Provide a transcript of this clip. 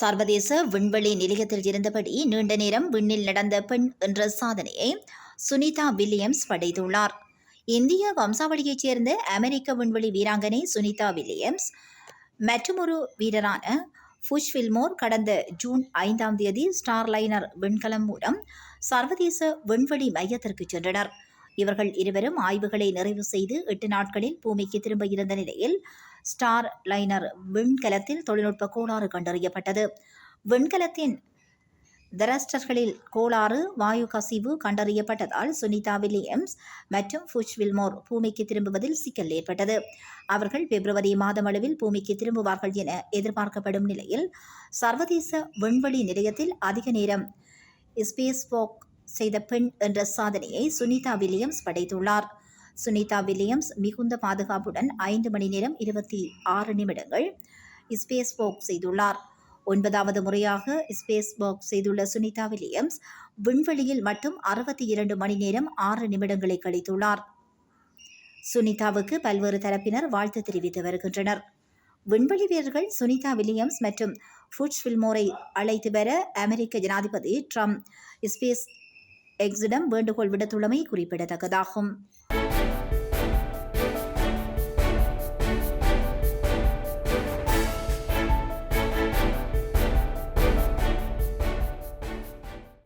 சர்வதேச விண்வெளி நிலையத்தில் இருந்தபடி நீண்ட நேரம் விண்ணில் நடந்த பெண் என்ற சாதனையை சுனிதா வில்லியம்ஸ் படைத்துள்ளார். இந்திய வம்சாவளியைச் சேர்ந்த அமெரிக்க விண்வெளி வீராங்கனை சுனிதா வில்லியம்ஸ் மற்றுமொரு வீரரான புஷ் வில்மோர் கடந்த ஜூன் 5ஆம் தேதி ஸ்டார்லைனர் விண்கலம் மூலம் சர்வதேச விண்வெளி மையத்திற்கு சென்றனர். இவர்கள் இருவரும் ஆய்வுகளை நிறைவு செய்து 8 நாட்களில் பூமிக்கு திரும்ப இருந்த நிலையில் ஸ்டார் லைனர் விண்கலத்தில் தொழில்நுட்ப கோளாறு கண்டறியப்பட்டது. விண்கலத்தின் தரஸ்டர்களில் கோளாறு வாயு கசிவு கண்டறியப்பட்டதால் சுனிதா வில்லியம்ஸ் மற்றும் புஷ் வில்மோர் பூமிக்கு திரும்புவதில் சிக்கல் ஏற்பட்டது. அவர்கள் பிப்ரவரி மாதமளவில் பூமிக்கு திரும்புவார்கள் என எதிர்பார்க்கப்படும் நிலையில் சர்வதேச விண்வெளி நிலையத்தில் அதிக நேரம் ஸ்பேஸ் வாக் செய்த பெண் என்ற சாதனையை சுனிதா வில்லியம்ஸ் படைத்துள்ளார். சுனிதா வில்லியம்ஸ் மிகுந்த பாதுகாப்புடன் 5 மணி நேரம் 26 நிமிடங்கள் ஸ்பேஸ் வாக் செய்துள்ளார். 9வது முறையாக ஸ்பேஸ் வாக் செய்துள்ள சுனிதா வில்லியம்ஸ் விண்வெளியில் மட்டும் 62 மணி நேரம் 6 நிமிடங்களை கழித்துள்ளார். சுனிதாவுக்கு பல்வேறு தரப்பினர் வாழ்த்து தெரிவித்து வருகின்றனர். விண்வெளி வீரர்கள் சுனிதா வில்லியம்ஸ் மற்றும் புஷ் வில்மோரை அழைத்து வர அமெரிக்க ஜனாதிபதி ட்ரம்ப் ஸ்பேஸ் எக்ஸிடம் வேண்டுகோள் விடுத்துள்ளமை குறிப்பிடத்தக்கதாகும்.